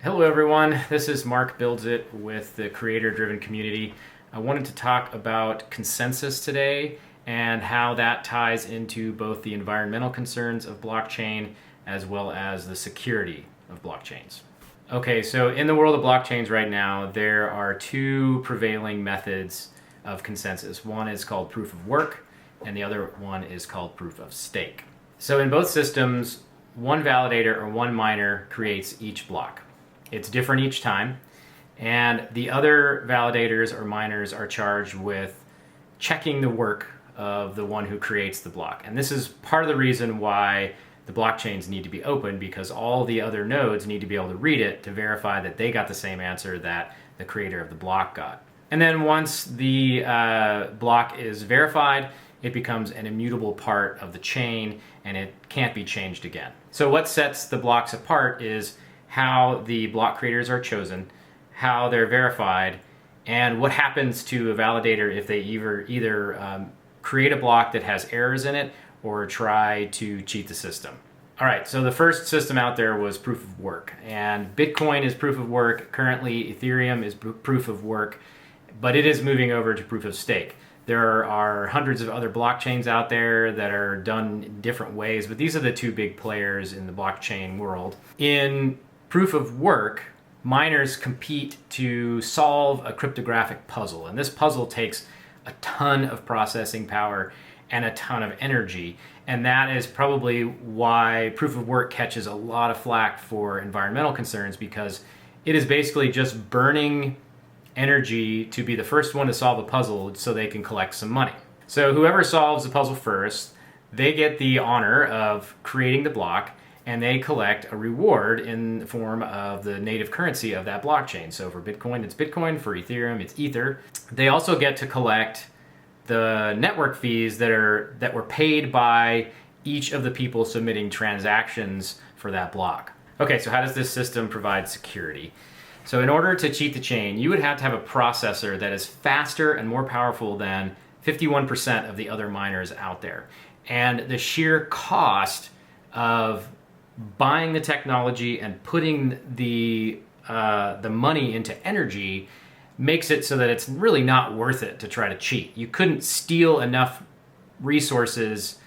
Hello everyone, this is Mark Builds It with the Creator Driven Community. I wanted to talk about consensus today and how that ties into both the environmental concerns of blockchain as well as the security of blockchains. Okay, so in the world of blockchains right now, there are two prevailing methods of consensus. One is called proof of work and the other one is called proof of stake. So in both systems, one validator or one miner creates each block. It's different each time, and the other validators or miners are charged with checking the work of the one who creates the block. And this is part of the reason why the blockchains need to be open, because all the other nodes need to be able to read it to verify that they got the same answer that the creator of the block got. And then once the block is verified, it becomes an immutable part of the chain and it can't be changed again. So what sets the blocks apart is how the block creators are chosen, how they're verified, and what happens to a validator if they either create a block that has errors in it or try to cheat the system. All right, so the first system out there was proof of work, and Bitcoin is proof of work. Currently, Ethereum is proof of work, but it is moving over to proof of stake. There are hundreds of other blockchains out there that are done in different ways, but these are the two big players in the blockchain world. In proof of work, miners compete to solve a cryptographic puzzle, and this puzzle takes a ton of processing power and a ton of energy, and that is probably why proof of work catches a lot of flack for environmental concerns, because it is basically just burning energy to be the first one to solve a puzzle so they can collect some money. So whoever solves the puzzle first, they get the honor of creating the block, and they collect a reward in the form of the native currency of that blockchain. So for Bitcoin, it's Bitcoin. For Ethereum, it's Ether. They also get to collect the network fees that were paid by each of the people submitting transactions for that block. Okay, so how does this system provide security? So in order to cheat the chain, you would have to have a processor that is faster and more powerful than 51% of the other miners out there. And the sheer cost of buying the technology and putting the money into energy makes it so that it's really not worth it to try to cheat. You couldn't steal enough resources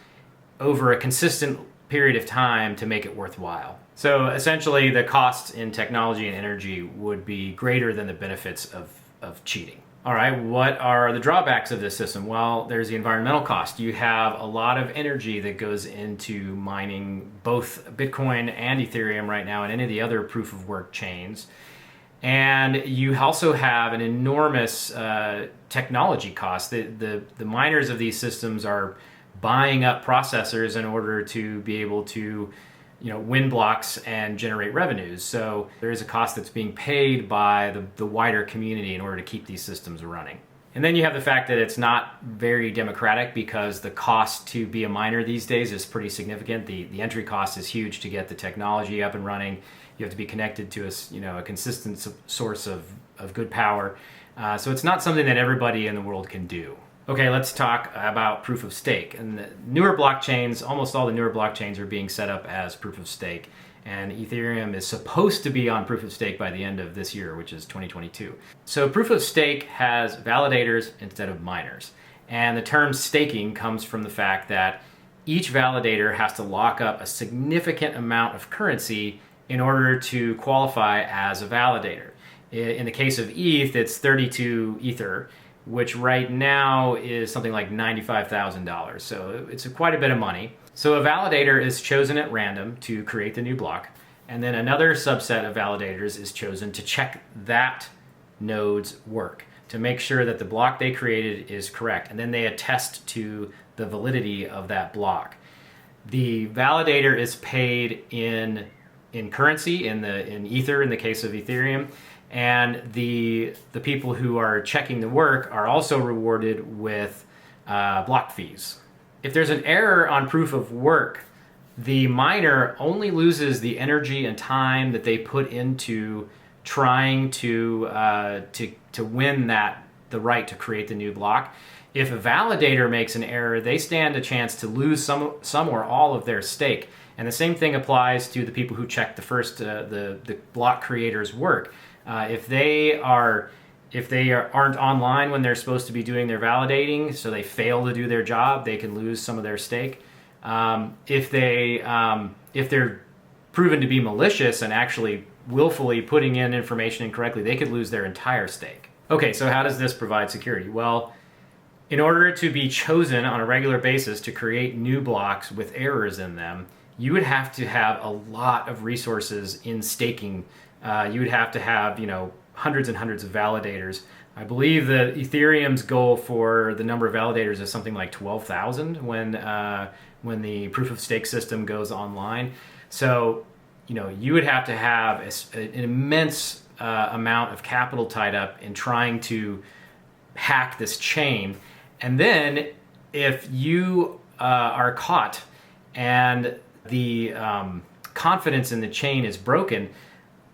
over a consistent period of time to make it worthwhile. So essentially the costs in technology and energy would be greater than the benefits of cheating. All right, what are the drawbacks of this system? Well, there's the environmental cost. You have a lot of energy that goes into mining both Bitcoin and Ethereum right now and any of the other proof of work chains. And you also have an enormous technology cost. The miners of these systems are buying up processors in order to be able to win blocks and generate revenues. So there is a cost that's being paid by the wider community in order to keep these systems running. And then you have the fact that it's not very democratic, because the cost to be a miner these days is pretty significant. The entry cost is huge to get the technology up and running. You have to be connected to a consistent source of good power. So it's not something that everybody in the world can do. Okay, let's talk about proof of stake. And the newer blockchains, almost all the newer blockchains are being set up as proof of stake. And Ethereum is supposed to be on proof of stake by the end of this year, which is 2022. So proof of stake has validators instead of miners. And the term staking comes from the fact that each validator has to lock up a significant amount of currency in order to qualify as a validator. In the case of ETH, it's 32 Ether, which right now is something like $95,000. So it's quite a bit of money. So a validator is chosen at random to create the new block, and then another subset of validators is chosen to check that node's work, to make sure that the block they created is correct, and then they attest to the validity of that block. The validator is paid in currency, in Ether in the case of Ethereum, and the people who are checking the work are also rewarded with block fees. If there's an error on proof of work, the miner only loses the energy and time that they put into trying to win the right to create the new block. If a validator makes an error, they stand a chance to lose some or all of their stake, And the same thing applies to the people who check the first, the block creator's work. If they aren't online when they're supposed to be doing their validating, so they fail to do their job, they can lose some of their stake. If they're proven to be malicious and actually willfully putting in information incorrectly, they could lose their entire stake. Okay, so how does this provide security? Well, in order to be chosen on a regular basis to create new blocks with errors in them, you would have to have a lot of resources in staking. You would have to have, hundreds and hundreds of validators. I believe that Ethereum's goal for the number of validators is something like 12,000 when the proof of stake system goes online. So, you would have to have an immense amount of capital tied up in trying to hack this chain. And then if you are caught and the confidence in the chain is broken,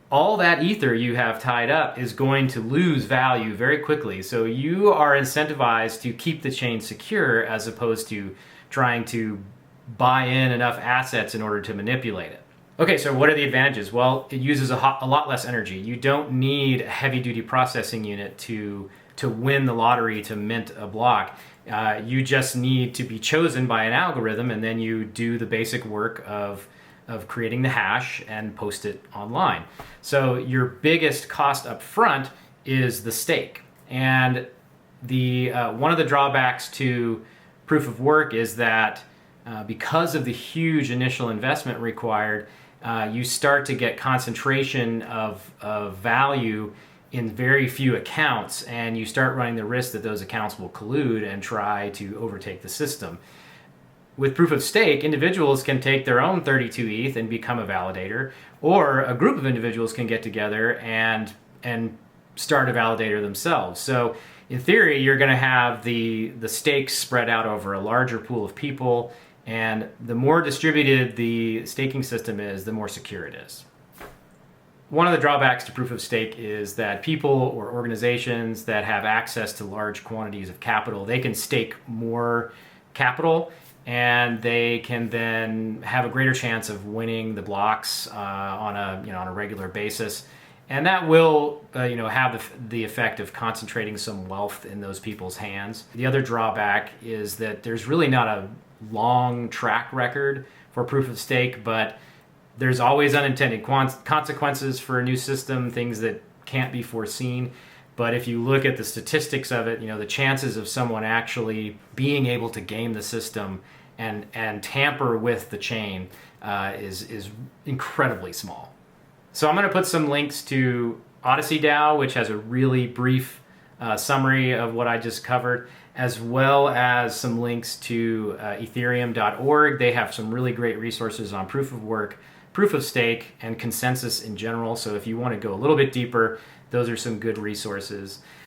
all that ether you have tied up is going to lose value very quickly. So you are incentivized to keep the chain secure as opposed to trying to buy in enough assets in order to manipulate it. Okay, so what are the advantages? Well, it uses a lot less energy. You don't need a heavy-duty processing unit to win the lottery to mint a block. You just need to be chosen by an algorithm, and then you do the basic work of creating the hash and post it online. So your biggest cost up front is the stake. And the one of the drawbacks to proof of work is that because of the huge initial investment required, you start to get concentration of value in very few accounts, and you start running the risk that those accounts will collude and try to overtake the system. With proof of stake, individuals can take their own 32 ETH and become a validator, or a group of individuals can get together and start a validator themselves. So in theory, you're going to have the stakes spread out over a larger pool of people, and the more distributed the staking system is, the more secure it is. One of the drawbacks to proof of stake is that people or organizations that have access to large quantities of capital, they can stake more capital, and they can then have a greater chance of winning the blocks on a regular basis, and that will have the effect of concentrating some wealth in those people's hands. The other drawback is that there's really not a long track record for proof of stake, but there's always unintended consequences for a new system, things that can't be foreseen. But if you look at the statistics of it, the chances of someone actually being able to game the system and tamper with the chain is incredibly small. So I'm going to put some links to Odyssey DAO, which has a really brief summary of what I just covered, as well as some links to ethereum.org. They have some really great resources on proof of work, proof of stake, and consensus in general. So if you want to go a little bit deeper, those are some good resources.